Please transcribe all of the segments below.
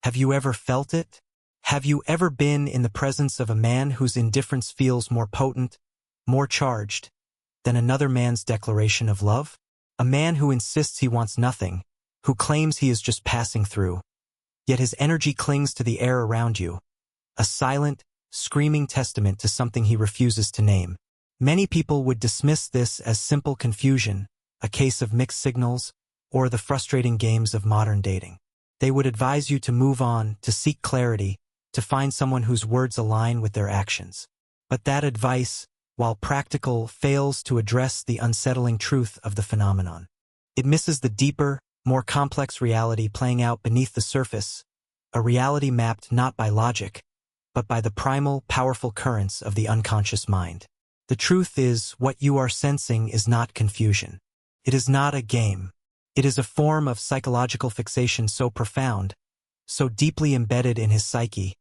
Have you ever felt it? Have you ever been in the presence of a man whose indifference feels more potent, more charged, than another man's declaration of love? A man who insists he wants nothing, who claims he is just passing through, yet his energy clings to the air around you, a silent, screaming testament to something he refuses to name. Many people would dismiss this as simple confusion, a case of mixed signals, or the frustrating games of modern dating. They would advise you to move on, to seek clarity, to find someone whose words align with their actions. But that advice, while practical, fails to address the unsettling truth of the phenomenon. It misses the deeper, more complex reality playing out beneath the surface, a reality mapped not by logic, but by the primal, powerful currents of the unconscious mind. The truth is, what you are sensing is not confusion. It is not a game. It is a form of psychological fixation so profound, so deeply embedded in his psyche,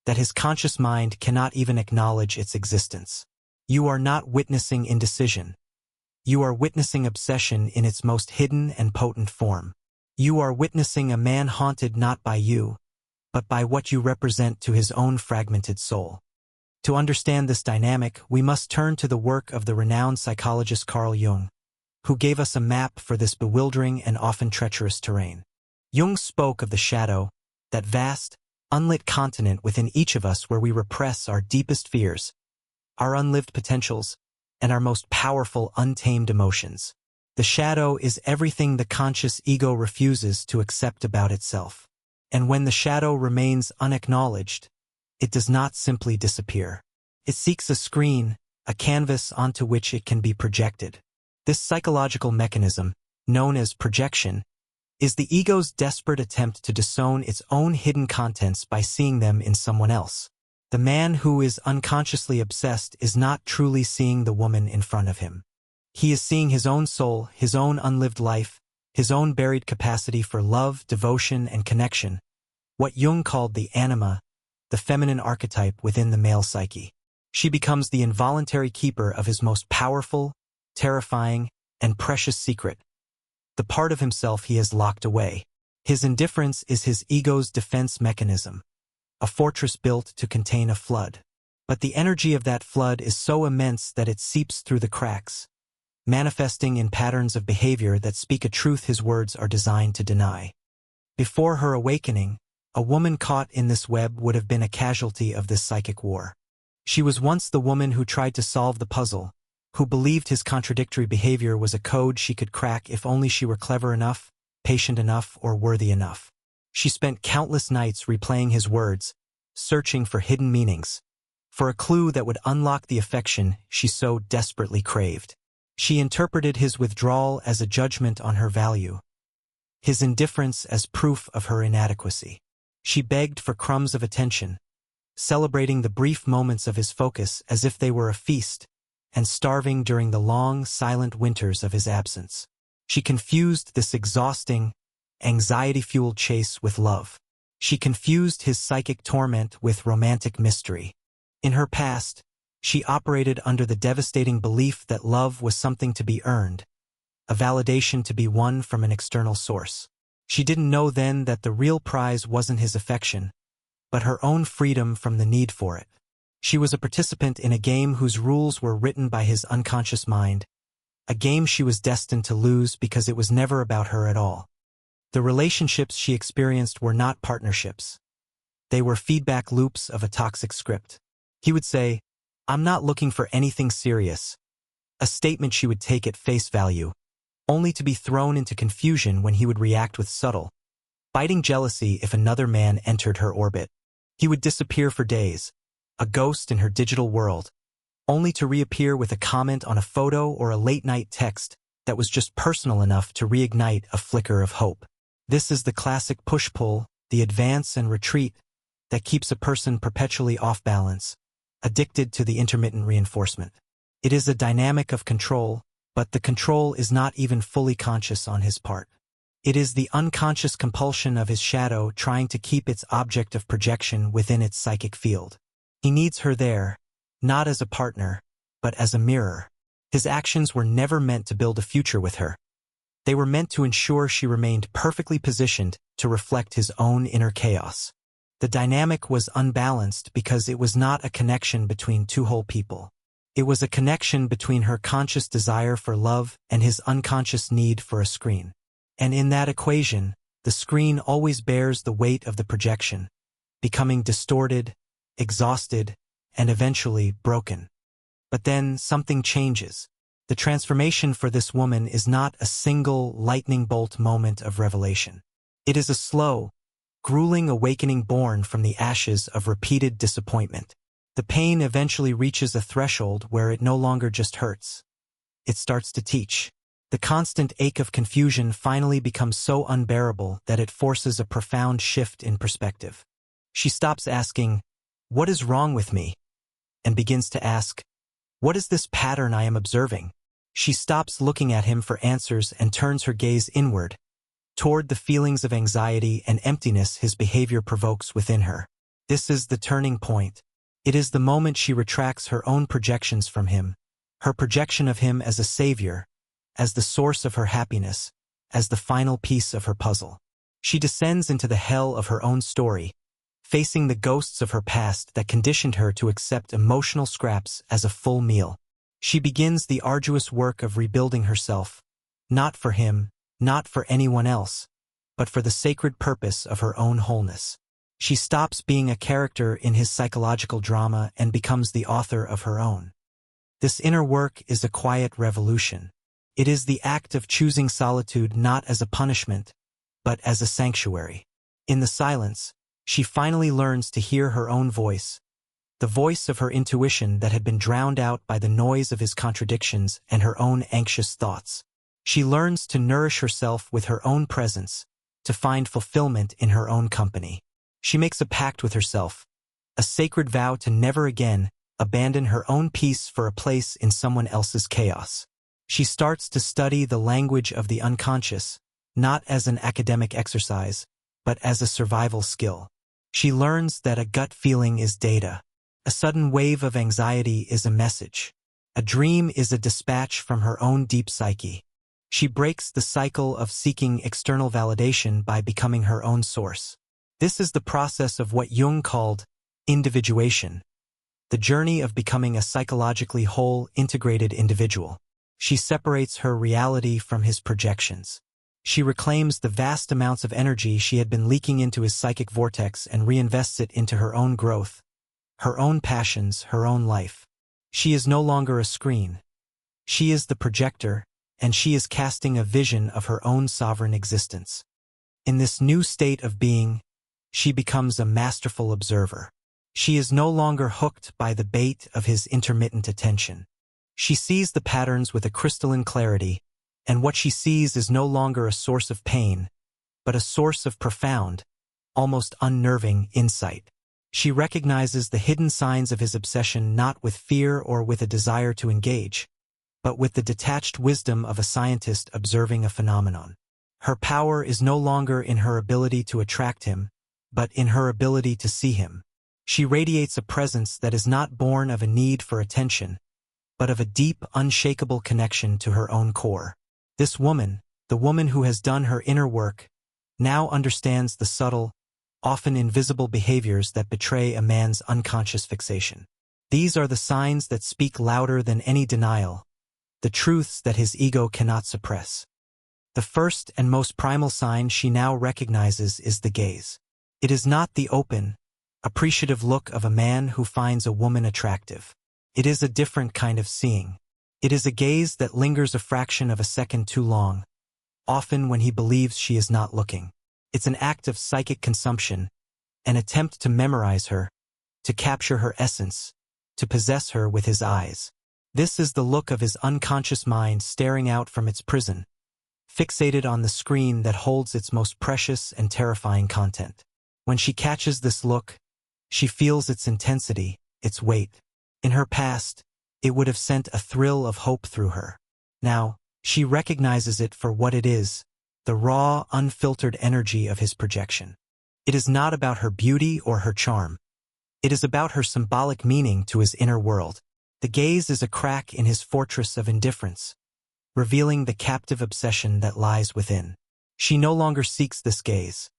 that his conscious mind cannot even acknowledge its existence. You are not witnessing indecision. You are witnessing obsession in its most hidden and potent form. You are witnessing a man haunted not by you, but by what you represent to his own fragmented soul. To understand this dynamic, we must turn to the work of the renowned psychologist Carl Jung, who gave us a map for this bewildering and often treacherous terrain. Jung spoke of the shadow, that vast, unlit continent within each of us where we repress our deepest fears, our unlived potentials, and our most powerful untamed emotions. The shadow is everything the conscious ego refuses to accept about itself. And when the shadow remains unacknowledged, it does not simply disappear. It seeks a screen, a canvas onto which it can be projected. This psychological mechanism, known as projection, is the ego's desperate attempt to disown its own hidden contents by seeing them in someone else. The man who is unconsciously obsessed is not truly seeing the woman in front of him. He is seeing his own soul, his own unlived life, his own buried capacity for love, devotion, and connection, what Jung called the anima, the feminine archetype within the male psyche. She becomes the involuntary keeper of his most powerful, terrifying, and precious secret, the part of himself he has locked away. His indifference is his ego's defense mechanism, a fortress built to contain a flood. But the energy of that flood is so immense that it seeps through the cracks, manifesting in patterns of behavior that speak a truth his words are designed to deny. Before her awakening, a woman caught in this web would have been a casualty of this psychic war. She was once the woman who tried to solve the puzzle, who believed his contradictory behavior was a code she could crack if only she were clever enough, patient enough, or worthy enough. She spent countless nights replaying his words, searching for hidden meanings, for a clue that would unlock the affection she so desperately craved. She interpreted his withdrawal as a judgment on her value, his indifference as proof of her inadequacy. She begged for crumbs of attention, celebrating the brief moments of his focus as if they were a feast, and starving during the long, silent winters of his absence. She confused this exhausting, anxiety-fueled chase with love. She confused his psychic torment with romantic mystery. In her past, she operated under the devastating belief that love was something to be earned, a validation to be won from an external source. She didn't know then that the real prize wasn't his affection, but her own freedom from the need for it. She was a participant in a game whose rules were written by his unconscious mind, a game she was destined to lose because it was never about her at all. The relationships she experienced were not partnerships. They were feedback loops of a toxic script. He would say, "I'm not looking for anything serious," a statement she would take at face value, only to be thrown into confusion when he would react with subtle, biting jealousy if another man entered her orbit. He would disappear for days, a ghost in her digital world, only to reappear with a comment on a photo or a late-night text that was just personal enough to reignite a flicker of hope. This is the classic push-pull, the advance and retreat, that keeps a person perpetually off balance, addicted to the intermittent reinforcement. It is a dynamic of control, but the control is not even fully conscious on his part. It is the unconscious compulsion of his shadow trying to keep its object of projection within its psychic field. He needs her there, not as a partner, but as a mirror. His actions were never meant to build a future with her. They were meant to ensure she remained perfectly positioned to reflect his own inner chaos. The dynamic was unbalanced because it was not a connection between two whole people. It was a connection between her conscious desire for love and his unconscious need for a screen. And in that equation, the screen always bears the weight of the projection, becoming distorted, exhausted, and eventually broken. But then something changes. The transformation for this woman is not a single lightning bolt moment of revelation. It is a slow, grueling awakening born from the ashes of repeated disappointment. The pain eventually reaches a threshold where it no longer just hurts. It starts to teach. The constant ache of confusion finally becomes so unbearable that it forces a profound shift in perspective. She stops asking, "What is wrong with me?" and begins to ask, "What is this pattern I am observing?" She stops looking at him for answers and turns her gaze inward, toward the feelings of anxiety and emptiness his behavior provokes within her. This is the turning point. It is the moment she retracts her own projections from him, her projection of him as a savior, as the source of her happiness, as the final piece of her puzzle. She descends into the hell of her own story, facing the ghosts of her past that conditioned her to accept emotional scraps as a full meal. She begins the arduous work of rebuilding herself, not for him, not for anyone else, but for the sacred purpose of her own wholeness. She stops being a character in his psychological drama and becomes the author of her own. This inner work is a quiet revolution. It is the act of choosing solitude not as a punishment, but as a sanctuary. In the silence, she finally learns to hear her own voice, the voice of her intuition that had been drowned out by the noise of his contradictions and her own anxious thoughts. She learns to nourish herself with her own presence, to find fulfillment in her own company. She makes a pact with herself, a sacred vow to never again abandon her own peace for a place in someone else's chaos. She starts to study the language of the unconscious, not as an academic exercise, but as a survival skill. She learns that a gut feeling is data. A sudden wave of anxiety is a message. A dream is a dispatch from her own deep psyche. She breaks the cycle of seeking external validation by becoming her own source. This is the process of what Jung called individuation, the journey of becoming a psychologically whole, integrated individual. She separates her reality from his projections. She reclaims the vast amounts of energy she had been leaking into his psychic vortex and reinvests it into her own growth, her own passions, her own life. She is no longer a screen. She is the projector, and she is casting a vision of her own sovereign existence. In this new state of being, she becomes a masterful observer. She is no longer hooked by the bait of his intermittent attention. She sees the patterns with a crystalline clarity, and what she sees is no longer a source of pain, but a source of profound, almost unnerving insight. She recognizes the hidden signs of his obsession not with fear or with a desire to engage, but with the detached wisdom of a scientist observing a phenomenon. Her power is no longer in her ability to attract him, but in her ability to see him. She radiates a presence that is not born of a need for attention, but of a deep, unshakable connection to her own core. This woman, the woman who has done her inner work, now understands the subtle, often invisible behaviors that betray a man's unconscious fixation. These are the signs that speak louder than any denial, the truths that his ego cannot suppress. The first and most primal sign she now recognizes is the gaze. It is not the open, appreciative look of a man who finds a woman attractive. It is a different kind of seeing. It is a gaze that lingers a fraction of a second too long, often when he believes she is not looking. It's an act of psychic consumption, an attempt to memorize her, to capture her essence, to possess her with his eyes. This is the look of his unconscious mind staring out from its prison, fixated on the screen that holds its most precious and terrifying content. When she catches this look, she feels its intensity, its weight. In her past, it would have sent a thrill of hope through her. Now, she recognizes it for what it is, the raw, unfiltered energy of his projection. It is not about her beauty or her charm. It is about her symbolic meaning to his inner world. The gaze is a crack in his fortress of indifference, revealing the captive obsession that lies within. She no longer seeks this gaze.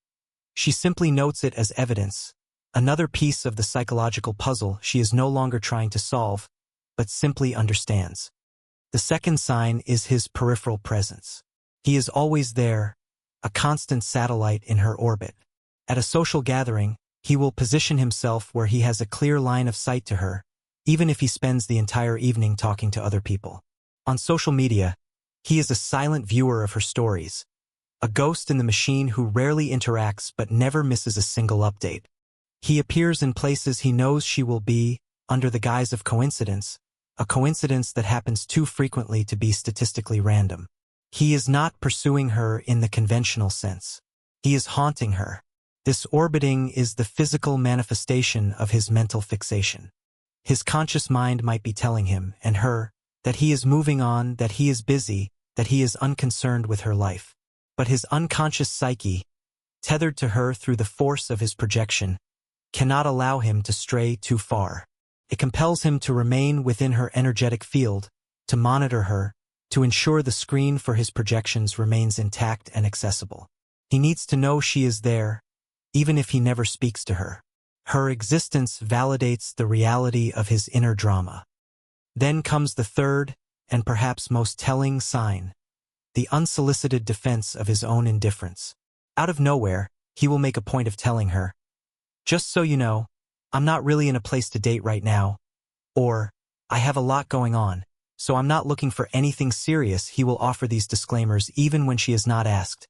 She simply notes it as evidence, another piece of the psychological puzzle she is no longer trying to solve, but simply understands. The second sign is his peripheral presence. He is always there, a constant satellite in her orbit. At a social gathering, he will position himself where he has a clear line of sight to her, even if he spends the entire evening talking to other people. On social media, he is a silent viewer of her stories, a ghost in the machine who rarely interacts but never misses a single update. He appears in places he knows she will be, under the guise of coincidence, a coincidence that happens too frequently to be statistically random. He is not pursuing her in the conventional sense. He is haunting her. This orbiting is the physical manifestation of his mental fixation. His conscious mind might be telling him, and her, that he is moving on, that he is busy, that he is unconcerned with her life. But his unconscious psyche, tethered to her through the force of his projection, cannot allow him to stray too far. It compels him to remain within her energetic field, to monitor her, to ensure the screen for his projections remains intact and accessible. He needs to know she is there, even if he never speaks to her. Her existence validates the reality of his inner drama. Then comes the third, and perhaps most telling sign, the unsolicited defense of his own indifference. Out of nowhere, he will make a point of telling her, "Just so you know, I'm not really in a place to date right now," or, "I have a lot going on, so I'm not looking for anything serious." He will offer these disclaimers even when she is not asked,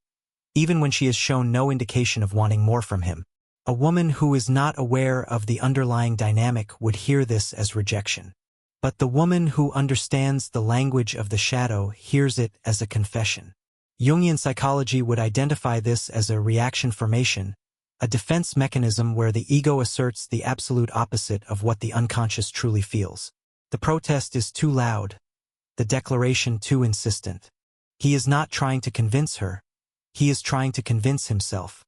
even when she has shown no indication of wanting more from him. A woman who is not aware of the underlying dynamic would hear this as rejection. But the woman who understands the language of the shadow hears it as a confession. Jungian psychology would identify this as a reaction formation, a defense mechanism where the ego asserts the absolute opposite of what the unconscious truly feels. The protest is too loud, the declaration too insistent. He is not trying to convince her, he is trying to convince himself.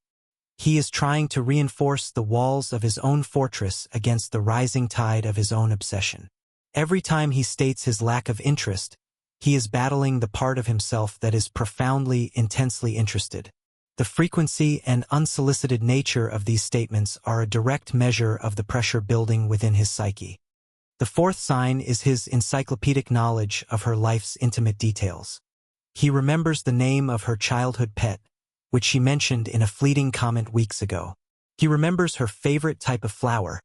He is trying to reinforce the walls of his own fortress against the rising tide of his own obsession. Every time he states his lack of interest, he is battling the part of himself that is profoundly, intensely interested. The frequency and unsolicited nature of these statements are a direct measure of the pressure building within his psyche. The fourth sign is his encyclopedic knowledge of her life's intimate details. He remembers the name of her childhood pet, which she mentioned in a fleeting comment weeks ago. He remembers her favorite type of flower,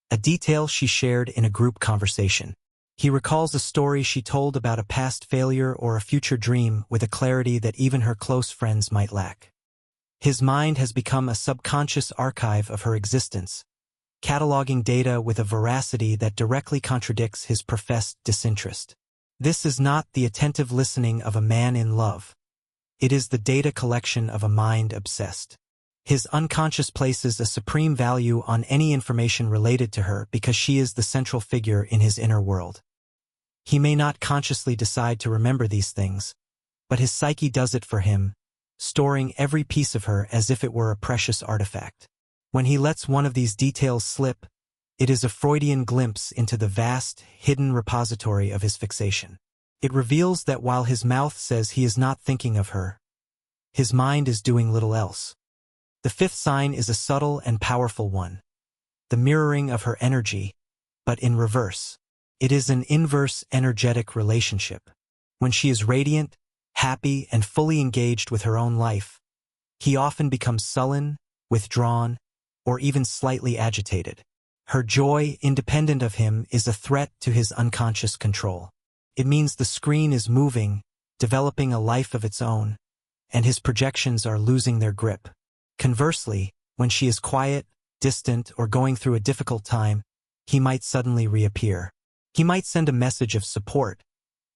a detail she shared in a group conversation. He recalls a story she told about a past failure or a future dream with a clarity that even her close friends might lack. His mind has become a subconscious archive of her existence, cataloging data with a veracity that directly contradicts his professed disinterest. This is not the attentive listening of a man in love. It is the data collection of a mind obsessed. His unconscious places a supreme value on any information related to her because she is the central figure in his inner world. He may not consciously decide to remember these things, but his psyche does it for him, storing every piece of her as if it were a precious artifact. When he lets one of these details slip, it is a Freudian glimpse into the vast, hidden repository of his fixation. It reveals that while his mouth says he is not thinking of her, his mind is doing little else. The fifth sign is a subtle and powerful one, the mirroring of her energy, but in reverse. It is an inverse energetic relationship. When she is radiant, happy, and fully engaged with her own life, he often becomes sullen, withdrawn, or even slightly agitated. Her joy, independent of him, is a threat to his unconscious control. It means the screen is moving, developing a life of its own, and his projections are losing their grip. Conversely, when she is quiet, distant, or going through a difficult time, he might suddenly reappear. He might send a message of support,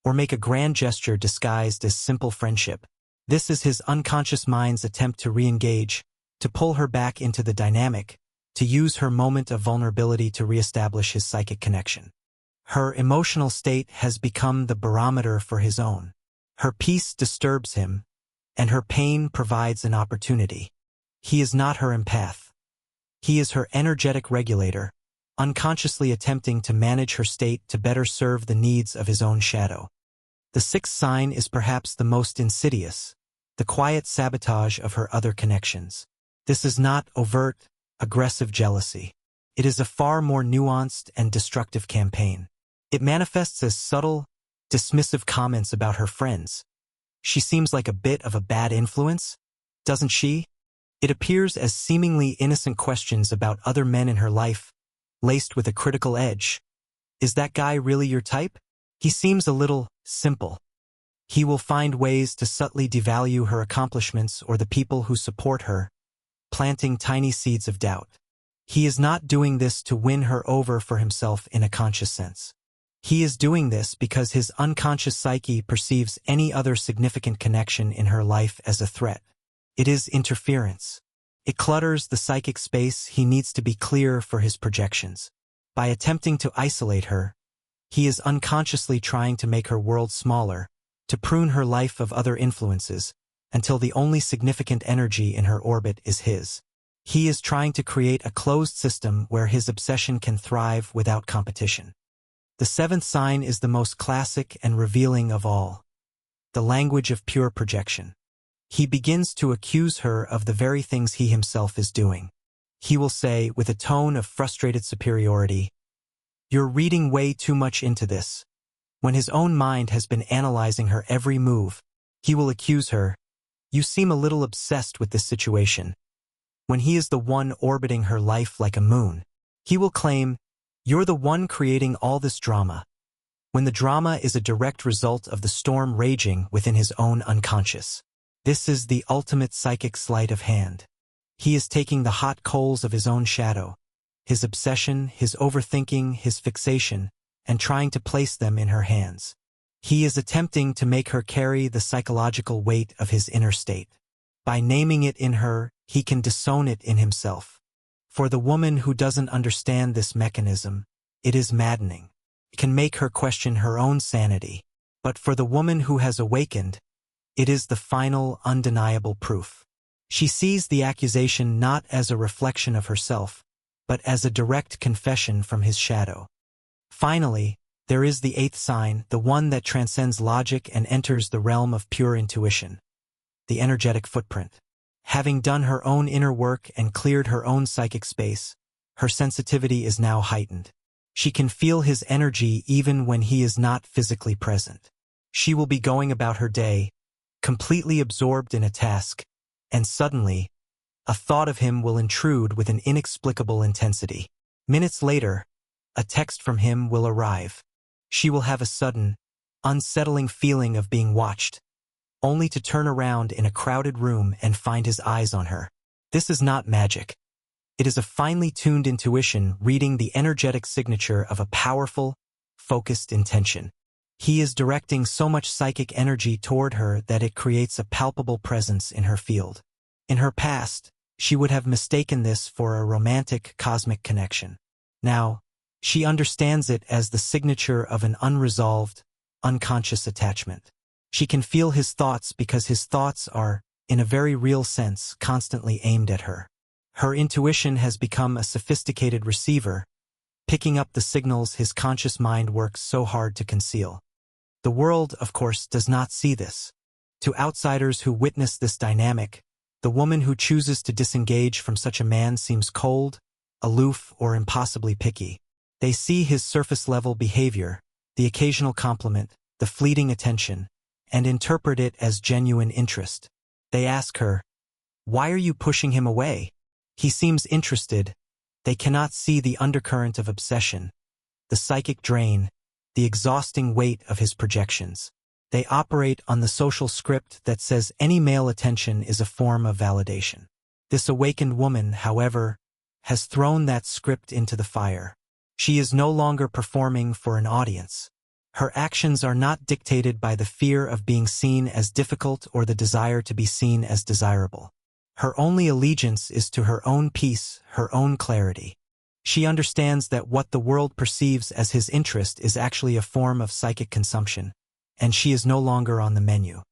or make a grand gesture disguised as simple friendship. This is his unconscious mind's attempt to re-engage, to pull her back into the dynamic, to use her moment of vulnerability to reestablish his psychic connection. Her emotional state has become the barometer for his own. Her peace disturbs him, and her pain provides an opportunity. He is not her empath. He is her energetic regulator, unconsciously attempting to manage her state to better serve the needs of his own shadow. The sixth sign is perhaps the most insidious, the quiet sabotage of her other connections. This is not overt, aggressive jealousy. It is a far more nuanced and destructive campaign. It manifests as subtle, dismissive comments about her friends. She seems like a bit of a bad influence, doesn't she? It appears as seemingly innocent questions about other men in her life, laced with a critical edge. Is that guy really your type? He seems a little simple. He will find ways to subtly devalue her accomplishments or the people who support her, planting tiny seeds of doubt. He is not doing this to win her over for himself in a conscious sense. He is doing this because his unconscious psyche perceives any other significant connection in her life as a threat. It is interference. It clutters the psychic space he needs to be clear for his projections. By attempting to isolate her, he is unconsciously trying to make her world smaller, to prune her life of other influences, until the only significant energy in her orbit is his. He is trying to create a closed system where his obsession can thrive without competition. The seventh sign is the most classic and revealing of all. The language of pure projection. He begins to accuse her of the very things he himself is doing. He will say, with a tone of frustrated superiority, "You're reading way too much into this." When his own mind has been analyzing her every move, he will accuse her, "You seem a little obsessed with this situation." When he is the one orbiting her life like a moon, he will claim, "You're the one creating all this drama," when the drama is a direct result of the storm raging within his own unconscious. This is the ultimate psychic sleight of hand. He is taking the hot coals of his own shadow, his obsession, his overthinking, his fixation, and trying to place them in her hands. He is attempting to make her carry the psychological weight of his inner state. By naming it in her, he can disown it in himself. For the woman who doesn't understand this mechanism, it is maddening. It can make her question her own sanity. But for the woman who has awakened, it is the final, undeniable proof. She sees the accusation not as a reflection of herself, but as a direct confession from his shadow. Finally, there is the eighth sign, the one that transcends logic and enters the realm of pure intuition. The energetic footprint. Having done her own inner work and cleared her own psychic space, her sensitivity is now heightened. She can feel his energy even when he is not physically present. She will be going about her day, completely absorbed in a task, and suddenly, a thought of him will intrude with an inexplicable intensity. Minutes later, a text from him will arrive. She will have a sudden, unsettling feeling of being watched, only to turn around in a crowded room and find his eyes on her. This is not magic. It is a finely tuned intuition reading the energetic signature of a powerful, focused intention. He is directing so much psychic energy toward her that it creates a palpable presence in her field. In her past, she would have mistaken this for a romantic, cosmic connection. Now, she understands it as the signature of an unresolved, unconscious attachment. She can feel his thoughts because his thoughts are, in a very real sense, constantly aimed at her. Her intuition has become a sophisticated receiver, picking up the signals his conscious mind works so hard to conceal. The world, of course, does not see this. To outsiders who witness this dynamic, the woman who chooses to disengage from such a man seems cold, aloof, or impossibly picky. They see his surface-level behavior, the occasional compliment, the fleeting attention, and interpret it as genuine interest. They ask her, "Why are you pushing him away? He seems interested." They cannot see the undercurrent of obsession, the psychic drain, the exhausting weight of his projections. They operate on the social script that says any male attention is a form of validation. This awakened woman, however, has thrown that script into the fire. She is no longer performing for an audience. Her actions are not dictated by the fear of being seen as difficult or the desire to be seen as desirable. Her only allegiance is to her own peace, her own clarity. She understands that what the world perceives as his interest is actually a form of psychic consumption, and she is no longer on the menu.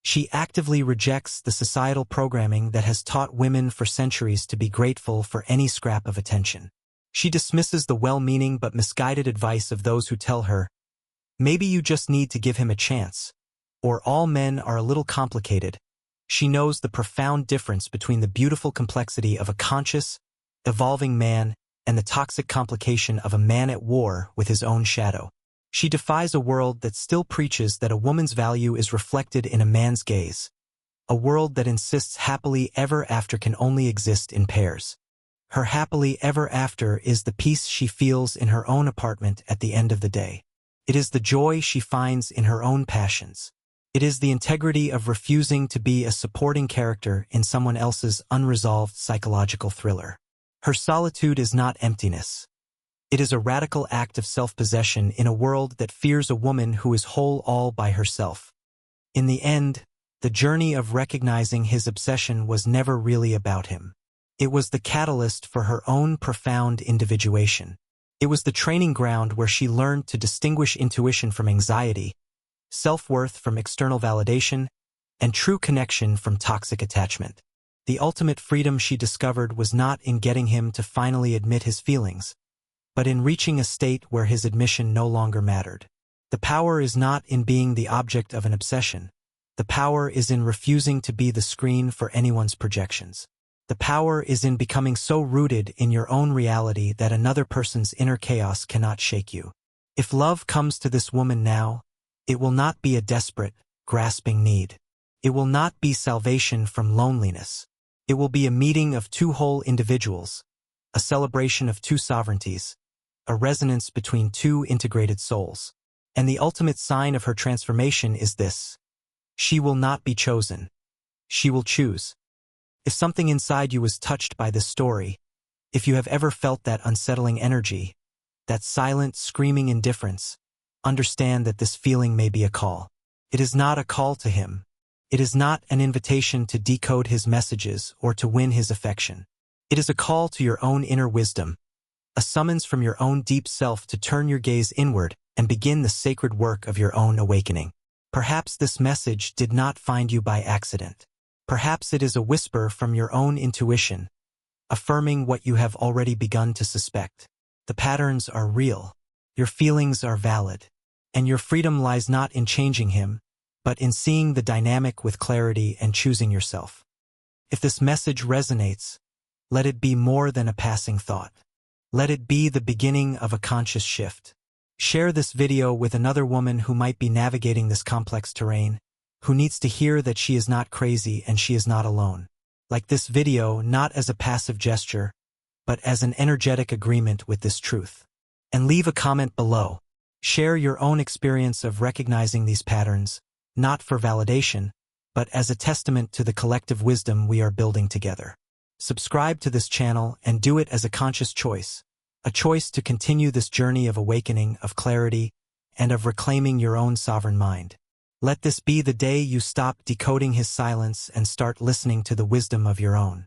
She actively rejects the societal programming that has taught women for centuries to be grateful for any scrap of attention. She dismisses the well-meaning but misguided advice of those who tell her, "Maybe you just need to give him a chance," or "all men are a little complicated," She knows the profound difference between the beautiful complexity of a conscious, evolving man and the toxic complication of a man at war with his own shadow. She defies a world that still preaches that a woman's value is reflected in a man's gaze, a world that insists happily ever after can only exist in pairs. Her happily ever after is the peace she feels in her own apartment at the end of the day. It is the joy she finds in her own passions. It is the integrity of refusing to be a supporting character in someone else's unresolved psychological thriller. Her solitude is not emptiness. It is a radical act of self-possession in a world that fears a woman who is whole all by herself. In the end, the journey of recognizing his obsession was never really about him. It was the catalyst for her own profound individuation. It was the training ground where she learned to distinguish intuition from anxiety, self-worth from external validation, and true connection from toxic attachment. The ultimate freedom she discovered was not in getting him to finally admit his feelings, but in reaching a state where his admission no longer mattered. The power is not in being the object of an obsession. The power is in refusing to be the screen for anyone's projections. The power is in becoming so rooted in your own reality that another person's inner chaos cannot shake you. If love comes to this woman now, it will not be a desperate, grasping need. It will not be salvation from loneliness. It will be a meeting of two whole individuals, a celebration of two sovereignties, a resonance between two integrated souls. And the ultimate sign of her transformation is this: she will not be chosen. She will choose. If something inside you was touched by this story, if you have ever felt that unsettling energy, that silent, screaming indifference, understand that this feeling may be a call. It is not a call to him. It is not an invitation to decode his messages or to win his affection. It is a call to your own inner wisdom, a summons from your own deep self to turn your gaze inward and begin the sacred work of your own awakening. Perhaps this message did not find you by accident. Perhaps it is a whisper from your own intuition, affirming what you have already begun to suspect. The patterns are real, your feelings are valid, and your freedom lies not in changing him, but in seeing the dynamic with clarity and choosing yourself. If this message resonates, let it be more than a passing thought. Let it be the beginning of a conscious shift. Share this video with another woman who might be navigating this complex terrain, who needs to hear that she is not crazy and she is not alone. Like this video not as a passive gesture, but as an energetic agreement with this truth. And leave a comment below. Share your own experience of recognizing these patterns, not for validation, but as a testament to the collective wisdom we are building together. Subscribe to this channel and do it as a conscious choice, a choice to continue this journey of awakening, of clarity, and of reclaiming your own sovereign mind. Let this be the day you stop decoding his silence and start listening to the wisdom of your own.